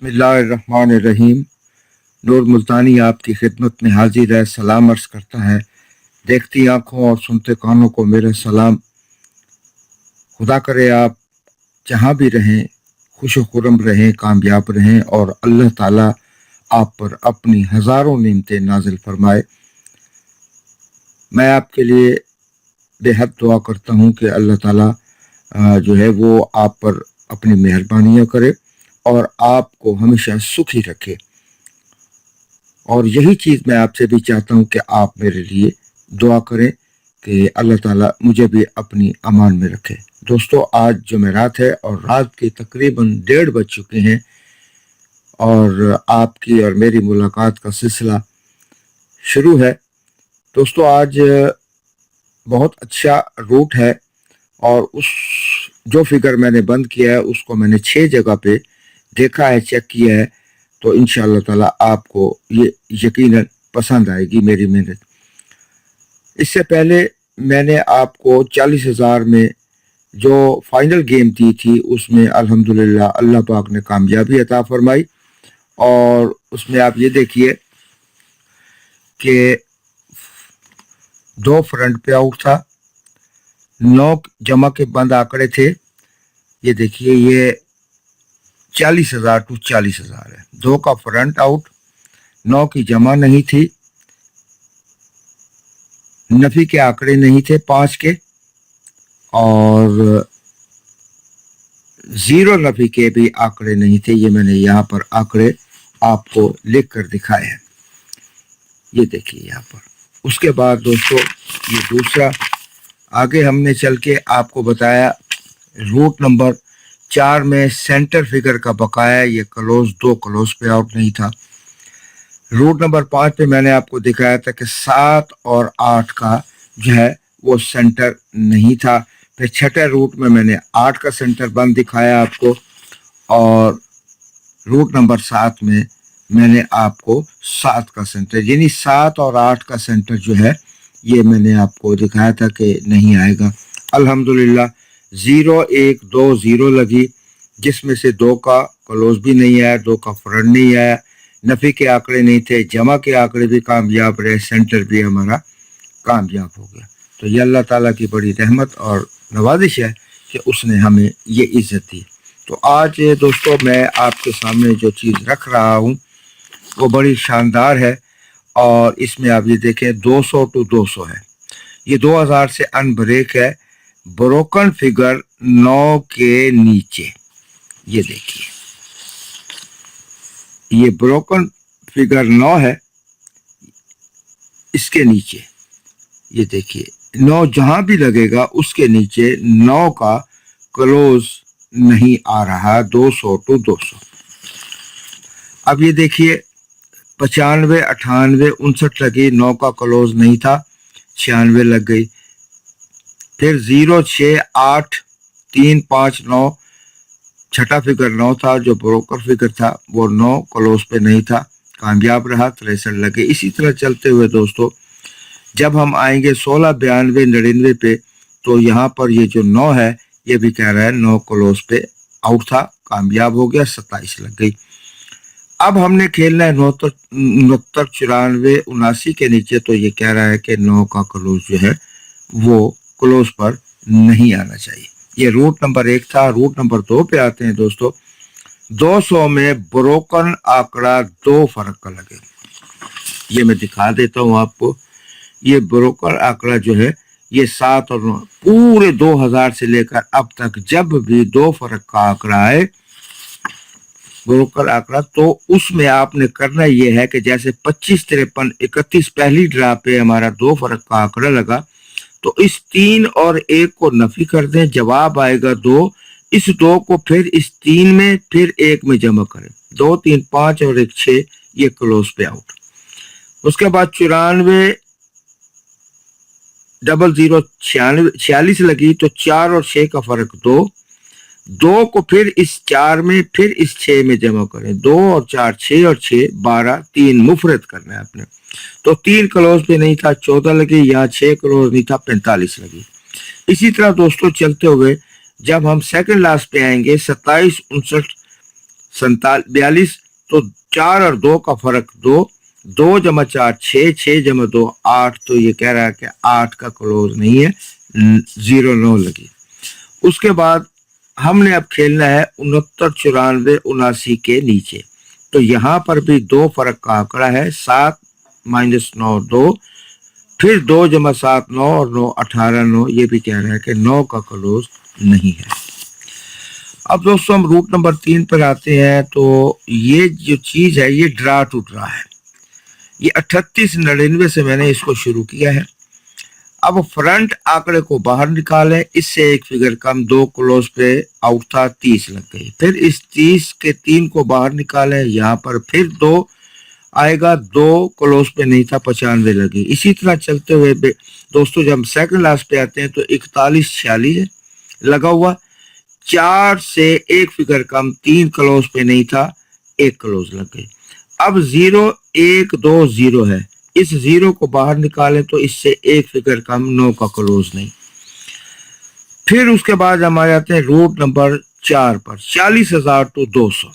बिस्मिल्लाहिर्रहमानिर्रहीम। नूर मुल्तानी आपकी खिदमत में हाजिर है, सलाम अर्ज करता है। देखती आंखों और सुनते कानों को मेरा सलाम। खुदा करे आप जहाँ भी रहें खुश खुरम रहें, कामयाब रहें और अल्लाह ताला आप पर अपनी हज़ारों नेमतें नाजिल फरमाए। मैं आपके लिए बेहद दुआ करता हूँ कि अल्लाह ताला जो है वो आप पर अपनी मेहरबानियाँ करे और आपको हमेशा सुखी रखे। और यही चीज़ मैं आपसे भी चाहता हूँ कि आप मेरे लिए दुआ करें कि अल्लाह ताला मुझे भी अपनी अमान में रखे। दोस्तों, आज जुमेरात है और रात के तकरीबन 1:30 बज चुके हैं और आपकी और मेरी मुलाकात का सिलसिला शुरू है। दोस्तों, आज बहुत अच्छा रूट है और उस जो फिगर मैंने बंद किया है उसको मैंने 6 जगह पे देखा है, चेक किया है, तो इंशाअल्लाह ताला आपको ये यकीनन पसंद आएगी मेरी मेहनत। इससे पहले मैंने आपको 40,000 में जो फाइनल गेम दी थी उसमें अल्हम्दुलिल्लाह अल्लाह पाक ने कामयाबी अता फरमाई और उसमें आप ये देखिए कि 2 फ्रंट पे आउट था, 9 जमा के बंद आंकड़े थे। ये देखिए, ये 40,000 टू 40,000 है। 2 का फ्रंट आउट, 9 की जमा नहीं थी, नफी के आंकड़े नहीं थे 5 के और 0 नफी के भी आंकड़े नहीं थे। ये मैंने यहाँ पर आंकड़े आपको लिख कर दिखाए हैं, ये देखिए यहाँ पर। उसके बाद दोस्तों ये दूसरा, आगे हमने चल के आपको बताया रूट नंबर 4 में सेंटर फिगर का बकाया, ये क्लोज 2 क्लोज पे आउट नहीं था। रूट नंबर 5 पे मैंने आपको दिखाया था कि 7 और 8 का जो है वो सेंटर नहीं था। फिर छठे रूट में मैंने 8 का सेंटर बंद दिखाया आपको और रूट नंबर 7 में मैंने आपको 7 का सेंटर, यानी 7 और 8 का सेंटर जो है ये मैंने आपको दिखाया था कि नहीं आएगा। अल्हम्दुलिल्लाह 0 1 2 0 लगी, जिसमें से 2 का क्लोज भी नहीं आया, 2 का फ्रंट नहीं आया, नफी के आंकड़े नहीं थे, जमा के आंकड़े भी कामयाब रहे, सेंटर भी हमारा कामयाब हो गया। तो ये अल्लाह ताला की बड़ी रहमत और नवाजिश है कि उसने हमें ये इज्जत दी। तो आज दोस्तों मैं आपके सामने जो चीज़ रख रहा हूँ वो बड़ी शानदार है और इसमें आप ये देखें 200 टू 200 है। ये 2000 से अनब्रेक है, ब्रोकन फिगर 9 के नीचे। ये देखिए, ये ब्रोकन फिगर 9 है, इसके नीचे ये देखिए 9 जहां भी लगेगा उसके नीचे 9 का क्लोज नहीं आ रहा, 200 टू 200। अब ये देखिए 95 98 59 लगी, 9 का क्लोज नहीं था, 96 लग गई। फिर 0 6 8 3 5 9, छठा फिगर 9 था, जो ब्रोकर फिगर था वो 9 क्लोज पे नहीं था, कामयाब रहा, 63 लगे। इसी तरह चलते हुए दोस्तों जब हम आएंगे 16 92 99 पे, तो यहाँ पर ये जो 9 है ये भी कह रहा है 9 क्लोज पे आउट था, कामयाब हो गया, 27 लग गई। अब हमने खेलना है 69 94 79 के नीचे, तो ये कह रहा है कि 9 का क्लोज जो है वो क्लोज पर नहीं आना चाहिए। ये रूट नंबर 1 था। रूट नंबर 2 पे आते हैं दोस्तों। 200 में ब्रोकन आंकड़ा 2 फर्क का लगे, ये मैं दिखा देता हूँ आपको। ये ब्रोकन आंकड़ा जो है ये 7 और 9 पूरे 2000 से लेकर अब तक जब भी 2 फर्क का आंकड़ा आए, ब्रोकर आंकड़ा, तो उसमें आपने करना ये है कि जैसे 25 53 31 पहली ड्रा पे हमारा 2 फर्क का आंकड़ा लगा, तो इस 3 और 1 को नफी कर दें, जवाब आएगा 2। इस 2 को फिर इस 3 में फिर 1 में जमा करें, 2 3 5 और 1 6, ये क्लोज पे आउट। उसके बाद 94 00 46 लगी, तो 4 और 6 का फर्क 2, 2 को फिर इस 4 में फिर इस 6 में जमा करें, 2 और 4 6 और 6 12, 3 मुफरत करना है आपने। तो 3 क्लोज पे नहीं था, 14 लगी, यहाँ 6 क्लोज नहीं था, 45 लगी। इसी तरह दोस्तों चलते हुए जब हम सेकंड लास्ट पे आएंगे 27 59 42, तो 4 और 2 का फर्क 2, 2 जमा 4 6, 6 जमा 2 8, तो ये कह रहा है कि 8 का क्लोज नहीं है, 0 9 लगी। उसके बाद हमने अब खेलना है 69 94 79 के नीचे, तो यहाँ पर भी 2 फर्क का आंकड़ा है, 7 माइनस 9 2, फिर 2 जमा 7 9 और 9 18 9, ये भी कह रहा है कि 9 का क्लोज नहीं है। अब दोस्तों हम रूट नंबर 3 पर आते हैं, तो ये जो चीज है ये ड्रा टू ड्रा है। ये 38 99 से मैंने इसको शुरू किया है। अब फ्रंट आंकड़े को बाहर निकालें, इससे एक फिगर कम, 2 क्लोज पे आउट था, 30 लग गई। फिर इस 30 के 3 को बाहर निकालें, यहाँ पर फिर 2 आएगा, 2 क्लोज पे नहीं था, 95 लगी। इसी तरह चलते हुए दोस्तों जब हम सेकंड लास्ट पे आते हैं तो 41 46 है लगा हुआ, 4 से एक फिगर कम, 3 क्लोज पे नहीं था, 1 क्लोज लग गई। अब 0 1 2 0 है, इस 0 को बाहर निकालें तो इससे एक फिगर कम, 9 का क्लोज नहीं। फिर उसके बाद हम आ जाते हैं रूट नंबर 4 पर, 40,000 टू 200।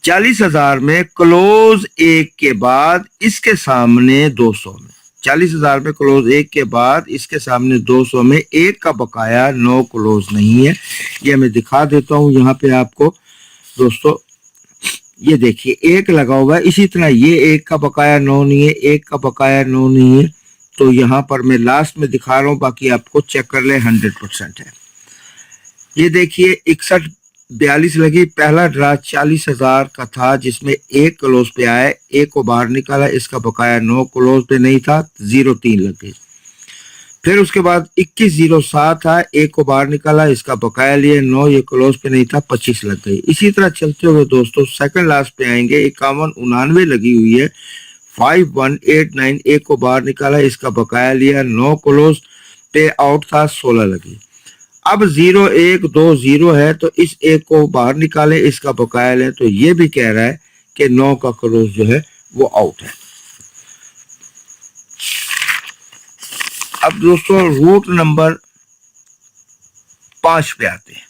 40,000 में क्लोज 1 के बाद इसके सामने 200 में, 40,000 में क्लोज 1 के बाद इसके सामने 200 में 1 का बकाया, 9 क्लोज नहीं है। ये मैं दिखा देता हूं यहाँ पे आपको दोस्तों, ये देखिए 1 लगा हुआ है, इसी तरह ये 1 का बकाया 9 नहीं है, 1 का बकाया 9 नहीं है, तो यहाँ पर मैं लास्ट में दिखा रहा हूँ, बाकी आपको चेक कर ले, 100% है। ये देखिए 61 42 लगी, पहला ड्रा 40,000 का था जिसमें 1 क्लोज पे आया, 1 को बाहर निकाला, इसका बकाया 9 क्लोज पे नहीं था, 0 3 लग गई। फिर उसके बाद 2107 था, 1 को बाहर निकाला, इसका बकाया लिए 9, ये क्लोज पे नहीं था, 25 लग गई। इसी तरह चलते हुए दोस्तों सेकंड लास्ट पे आएंगे, 51 99 लगी हुई है, 5189, 1 को बाहर निकाला, इसका बकाया लिया, 9 क्लोज पे आउट था, 16 लगी। अब 0 1 2 0 है, तो इस 1 को बाहर निकाले, इसका बकाया लें, तो ये भी कह रहा है कि 9 का क्लोज जो है वो आउट है। अब दोस्तों रूट नंबर 5 पे आते हैं।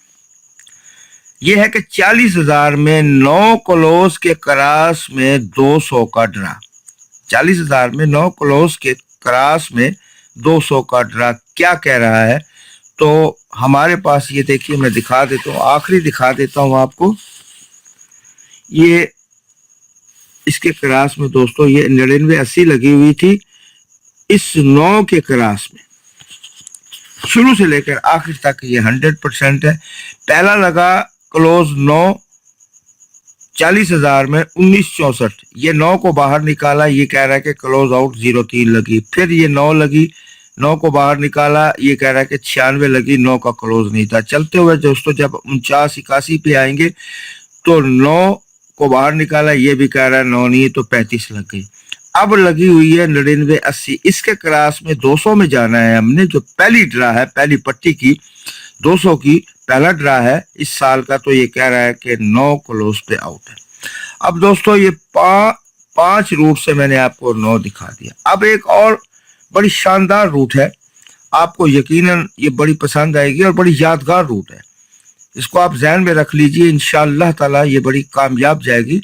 यह है कि 40,000 में 9 क्लोज के क्रॉस में 200 का ड्रा, 40,000 में 9 क्लोज के क्रॉस में 200 का ड्रा क्या कह रहा है, तो हमारे पास ये देखिए मैं दिखा देता हूँ, आखिरी दिखा देता हूँ आपको। ये इसके क्रॉस में दोस्तों ये 99 80 लगी हुई थी, इस 9 के क्रॉस में शुरू से लेकर आखिर तक ये 100% है। पहला लगा क्लोज 9 40,000 में 1964, ये 9 को बाहर निकाला, ये कह रहा है कि क्लोज आउट 0 3 लगी। फिर ये 9 लगी, 9 को बाहर निकाला, ये कह रहा है कि 96 लगी, 9 का क्लोज नहीं था। चलते हुए दोस्तों जब 49 81 पे आएंगे तो 9 को बाहर निकाला, ये भी कह रहा है 9 नहीं है, तो 35 लग गई। अब लगी हुई है 99 80, इसके क्रॉस में 200 में जाना है हमने, जो पहली ड्रा है, पहली पट्टी की 200 की पहला ड्रा है इस साल का, तो ये कह रहा है कि 9 क्लोज पे आउट है। अब दोस्तों ये 5 रूट से मैंने आपको 9 दिखा दिया। अब एक और बड़ी शानदार रूट है, आपको यकीनन ये बड़ी पसंद आएगी और बड़ी यादगार रूट है, इसको आप ध्यान में रख लीजिए, इंशाअल्लाह ताला ये बड़ी कामयाब जाएगी।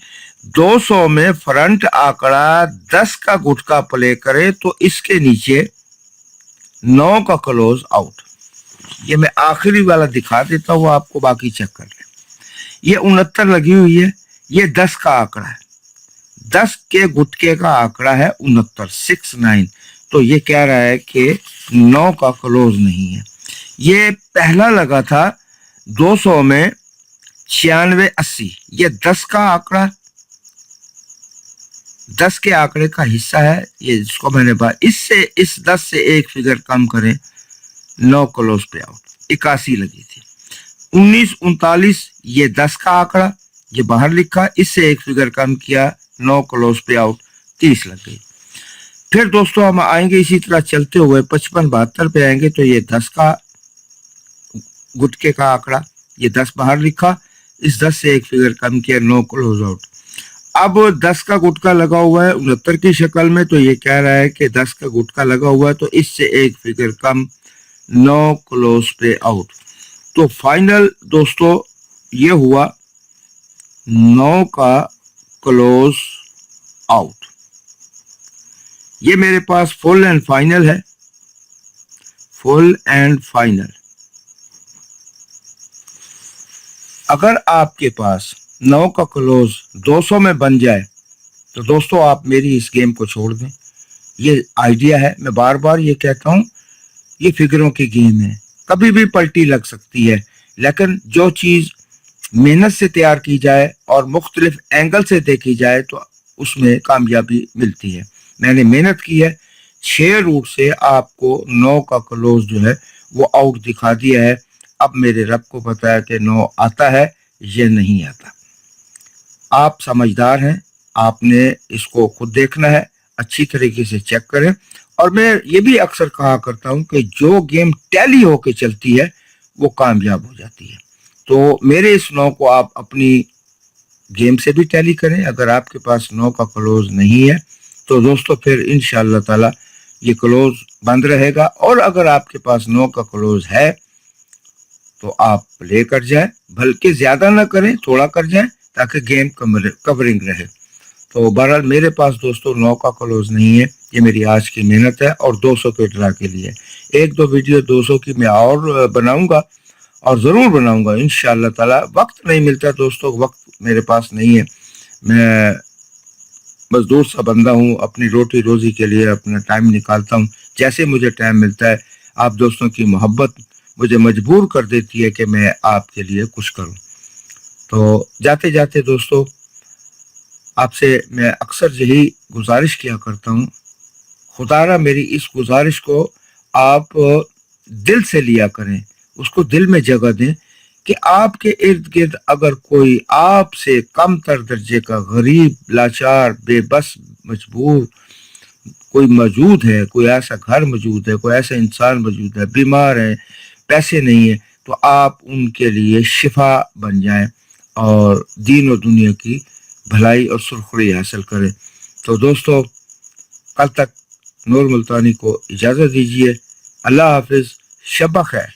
200 में फ्रंट आंकड़ा 10 का गुटका प्ले करे तो इसके नीचे 9 का क्लोज आउट। ये मैं आखिरी वाला दिखा देता हूँ आपको, बाकी चेक कर लें। ये 69 लगी हुई है, ये 10 का आंकड़ा है, 10 के गुटके का आंकड़ा है 69 69, तो ये कह रहा है कि 9 का क्लोज नहीं है। ये पहला लगा था 200 में 96 80, ये 10 का आंकड़ा, 10 के आंकड़े का हिस्सा है ये, जिसको मैंने बात, इससे इस 10 से एक फिगर कम करें, 9 क्लोज पे आउट, 81 लगी थी। 19 39, ये 10 का आंकड़ा, ये बाहर लिखा, इससे एक फिगर कम किया, 9 क्लोज पे आउट, 30 लग गई। फिर दोस्तों हम आएंगे इसी तरह चलते हुए 55 72 पे आएंगे, तो ये 10 का गुटके का आंकड़ा, ये 10 बाहर लिखा, इस 10 से एक फिगर कम किया, 9 क्लोज आउट। अब 10 का गुटका लगा हुआ है 69 की शक्ल में, तो ये कह रहा है कि 10 का गुटका लगा हुआ है, तो इससे एक फिगर कम, 9 क्लोज पे आउट। तो फाइनल दोस्तों ये हुआ 9 का क्लोज आउट। ये मेरे पास फुल एंड फाइनल है, फुल एंड फाइनल। अगर आपके पास 9 का क्लोज 200 में बन जाए तो दोस्तों आप मेरी इस गेम को छोड़ दें। ये आइडिया है, मैं बार बार ये कहता हूँ, ये फिगरों की गेम है, कभी भी पलटी लग सकती है, लेकिन जो चीज मेहनत से तैयार की जाए और मुख्तलिफ एंगल से देखी जाए तो उसमें कामयाबी मिलती है। मैंने मेहनत की है, 6 रूट से आपको 9 का क्लोज जो है वो आउट दिखा दिया है। अब मेरे रब को पता है कि 9 आता है या नहीं आता। आप समझदार हैं, आपने इसको खुद देखना है, अच्छी तरीके से चेक करें। और मैं ये भी अक्सर कहा करता हूं कि जो गेम टैली होके चलती है वो कामयाब हो जाती है। तो मेरे इस 9 को आप अपनी गेम से भी टैली करें। अगर आपके पास 9 का क्लोज नहीं है तो दोस्तों फिर इंशाअल्लाह ताला ये क्लोज बंद रहेगा। और अगर आपके पास 9 का क्लोज है तो आप प्ले कर जाए, बल्कि ज्यादा ना करें, थोड़ा कर जाए ताकि गेम कवरिंग रहे। तो बहरहाल मेरे पास दोस्तों 9 का क्लोज नहीं है। ये मेरी आज की मेहनत है और 200 के ड्रा के लिए। 1-2 वीडियो 200 की मैं और बनाऊंगा और जरूर बनाऊंगा इंशाअल्लाह ताला। वक्त नहीं मिलता दोस्तों, वक्त मेरे पास नहीं है। मैं मजदूर सा बंदा हूँ, अपनी रोटी रोजी के लिए अपना टाइम निकालता हूँ जैसे मुझे टाइम मिलता है। आप दोस्तों की मोहब्बत मुझे मजबूर कर देती है कि मैं आपके लिए कुछ करूं। तो जाते जाते दोस्तों आपसे मैं अक्सर यही गुजारिश किया करता हूं, खुदारा मेरी इस गुजारिश को आप दिल से लिया करें, उसको दिल में जगह दें कि आपके इर्द गिर्द अगर कोई आपसे कम तर दर्जे का गरीब, लाचार, बेबस, मजबूर कोई मौजूद है, कोई ऐसा घर मौजूद है, कोई ऐसा इंसान मौजूद है, बीमार है, पैसे नहीं है, तो आप उनके लिए शिफा बन जाएं और दीन और दुनिया की भलाई और सुरखुरी हासिल करें। तो दोस्तों कल तक नूर मुल्तानी को इजाजत दीजिए। अल्लाह हाफिज, शब ख़ैर।